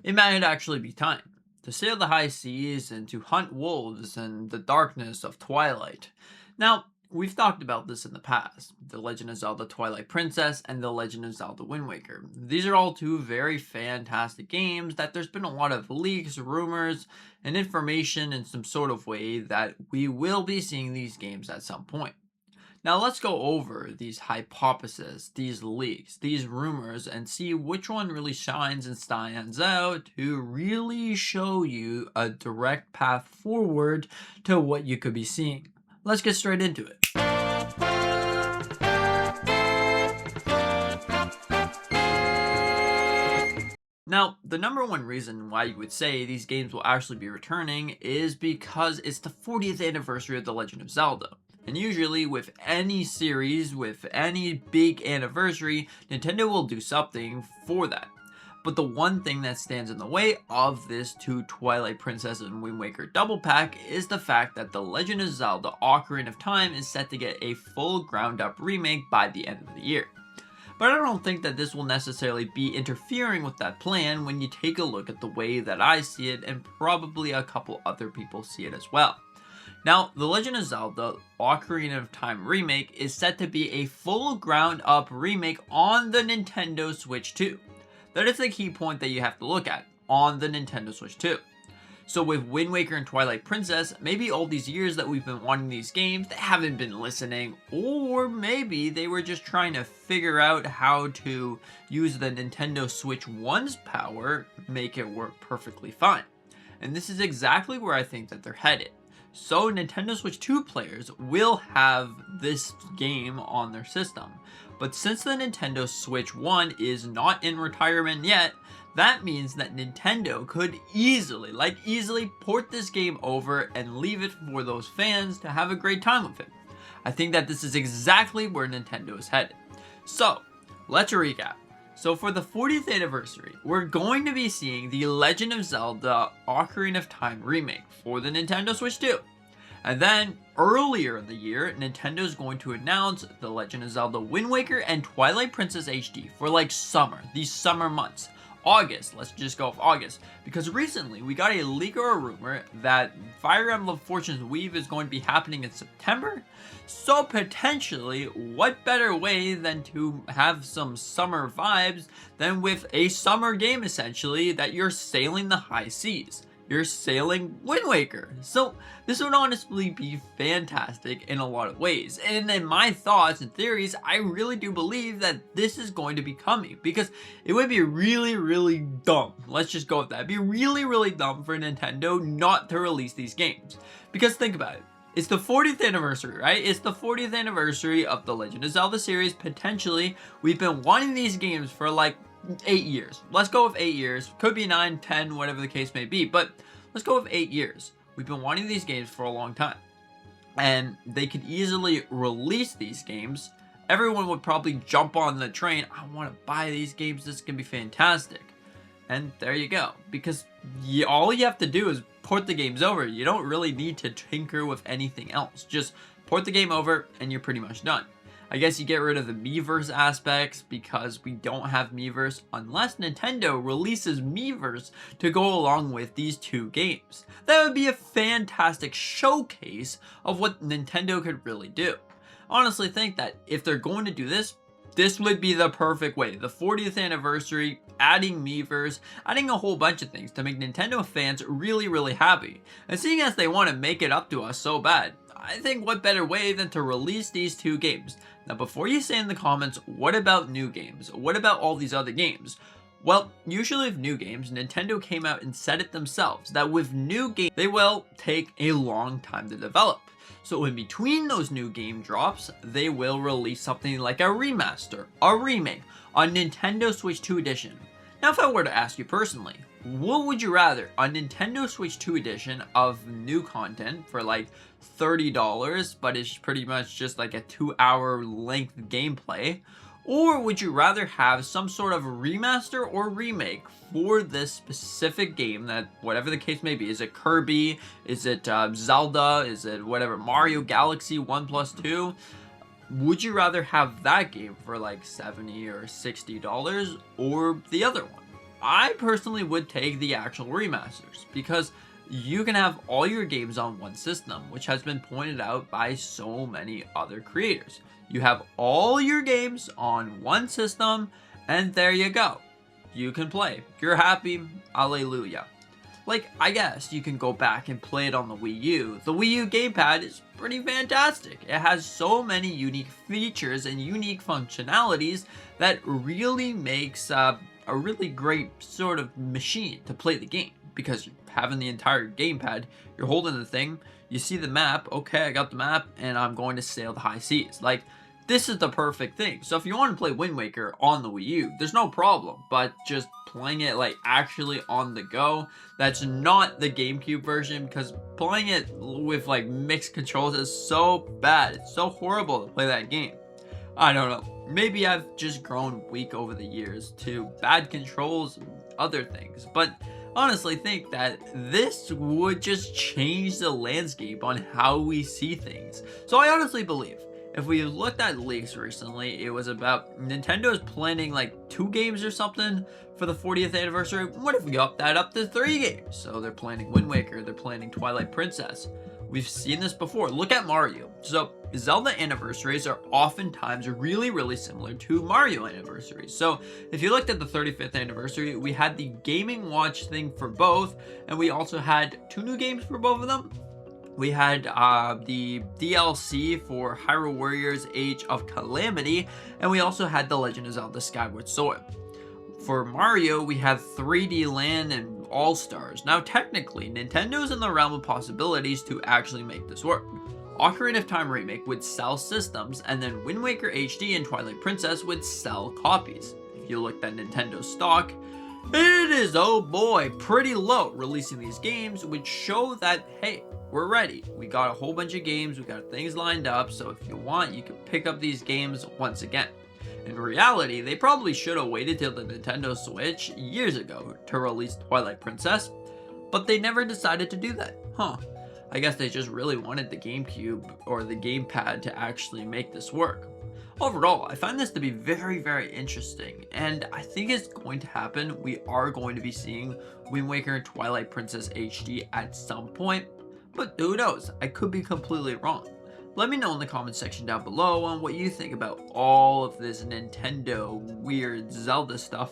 It might actually be time to sail the high seas and to hunt wolves in the darkness of Twilight. Now, we've talked about this in the past, The Legend of Zelda Twilight Princess and The Legend of Zelda Wind Waker. These are all two very fantastic games that there's been a lot of leaks, rumors, and information in some sort of way that we will be seeing these games at some point. Now let's go over these hypotheses, these leaks, these rumors, and see which one really shines and stands out to really show you a direct path forward to what you could be seeing. Let's get straight into it. Now, the number one reason why you would say these games will actually be returning is because it's the 40th anniversary of The Legend of Zelda. And usually with any series, with any big anniversary, Nintendo will do something for that. But the one thing that stands in the way of this two Twilight Princess and Wind Waker double pack is the fact that The Legend of Zelda Ocarina of Time is set to get a full ground up remake by the end of the year. But I don't think that this will necessarily be interfering with that plan when you take a look at the way that I see it and probably a couple other people see it as well. Now, The Legend of Zelda Ocarina of Time remake is set to be a full ground up remake on the Nintendo Switch 2. That is the key point that you have to look at, on the Nintendo Switch 2. So with Wind Waker and Twilight Princess, maybe all these years that we've been wanting these games, they haven't been listening, or maybe they were just trying to figure out how to use the Nintendo Switch 1's power, make it work perfectly fine. And this is exactly where I think that they're headed. So Nintendo Switch 2 players will have this game on their system. But since the Nintendo Switch 1 is not in retirement yet, that means that Nintendo could easily port this game over and leave it for those fans to have a great time with it. I think that this is exactly where Nintendo is headed. So, let's recap. So for the 40th anniversary, we're going to be seeing The Legend of Zelda Ocarina of Time remake for the Nintendo Switch 2. And then, earlier in the year, Nintendo is going to announce The Legend of Zelda Wind Waker and Twilight Princess HD for like summer, these summer months. August, let's just go with August, because recently we got a leak or a rumor that Fire Emblem Fortune's Weave is going to be happening in September. So potentially, what better way than to have some summer vibes than with a summer game essentially that you're sailing the high seas. You're sailing Wind Waker. So this would honestly be fantastic in a lot of ways. And in my thoughts and theories, I really do believe that this is going to be coming because it would be really dumb. Let's just go with that. It'd be really dumb for Nintendo not to release these games. Because think about it. It's the 40th anniversary, right? It's the 40th anniversary of the Legend of Zelda series. Potentially, we've been wanting these games for like 8 years. Let's go with 8 years. Could be 9, 10, whatever the case may be, but let's go with 8 years. We've been wanting these games for a long time. And they could easily release these games. Everyone would probably jump on the train. I want to buy these games. This is going to be fantastic. And there you go. Because all you have to do is port the games over. You don't really need to tinker with anything else. Just port the game over and you're pretty much done. I guess you get rid of the Miiverse aspects because we don't have Miiverse unless Nintendo releases Miiverse to go along with these two games. That would be a fantastic showcase of what Nintendo could really do. Honestly think that if they're going to do this, this would be the perfect way. The 40th anniversary, adding Miiverse, adding a whole bunch of things to make Nintendo fans really happy. And seeing as they want to make it up to us so bad, I think what better way than to release these two games. Now before you say in the comments, what about new games? What about all these other games? Well, usually with new games, Nintendo came out and said it themselves that with new games, they will take a long time to develop. So in between those new game drops, they will release something like a remaster, a remake, on Nintendo Switch 2 edition. Now if I were to ask you personally, what would you rather, a Nintendo Switch 2 edition of new content for like $30, but it's pretty much just like a 2-hour length gameplay, or would you rather have some sort of remaster or remake for this specific game that, whatever the case may be, is it Kirby, is it Zelda, is it whatever, Mario Galaxy 1+2, would you rather have that game for like $70 or $60 or the other one? I personally would take the actual remasters because you can have all your games on one system, which has been pointed out by so many other creators. You have all your games on one system, and there you go. You can play. You're happy. Alleluia. Like, I guess you can go back and play it on the Wii U. The Wii U gamepad is pretty fantastic. It has so many unique features and unique functionalities that really makes a really great sort of machine to play the game. Because you're having the entire gamepad, you're holding the thing, you see the map, okay, I got the map, and I'm going to sail the high seas. Like, this is the perfect thing. So if you want to play Wind Waker on the Wii U, there's no problem. But just playing it like actually on the go, that's not the GameCube version, because playing it with like mixed controls is so bad. It's so horrible to play that game. I don't know. Maybe I've just grown weak over the years to bad controls and other things. But honestly think that this would just change the landscape on how we see things. So I honestly believe if we looked at leaks recently, it was about Nintendo's planning like 2 games or something for the 40th anniversary. What if we up that up to 3 games? So they're planning Wind Waker, they're planning Twilight Princess. We've seen this before. Look at Mario. So Zelda anniversaries are oftentimes really similar to Mario anniversaries. So if you looked at the 35th anniversary, we had the Gaming Watch thing for both, and we also had 2 new games for both of them. We had the DLC for Hyrule Warriors Age of Calamity, and we also had the Legend of Zelda Skyward Sword. For Mario, we have 3D Land and All-Stars. Now technically, Nintendo's in the realm of possibilities to actually make this work. Ocarina of Time Remake would sell systems, and then Wind Waker HD and Twilight Princess would sell copies. If you looked at Nintendo's stock, it is, oh boy, pretty low. Releasing these games would show that, hey, we're ready. We got a whole bunch of games, we got things lined up, so if you want, you can pick up these games once again. In reality, they probably should have waited till the Nintendo Switch years ago to release Twilight Princess, but they never decided to do that. I guess they just really wanted the GameCube or the gamepad to actually make this work. Overall, I find this to be very interesting, and I think it's going to happen. We are going to be seeing Wind Waker and Twilight Princess HD at some point, but who knows? I could be completely wrong. Let me know in the comment section down below on what you think about all of this Nintendo weird Zelda stuff.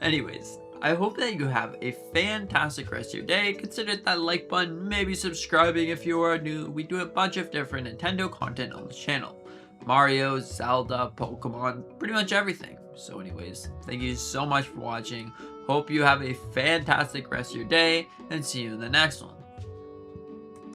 Anyways, I hope that you have a fantastic rest of your day. Consider that like button, maybe subscribing if you are new. We do a bunch of different Nintendo content on this channel. Mario, Zelda, Pokemon, pretty much everything. So anyways, thank you so much for watching. Hope you have a fantastic rest of your day, and see you in the next one.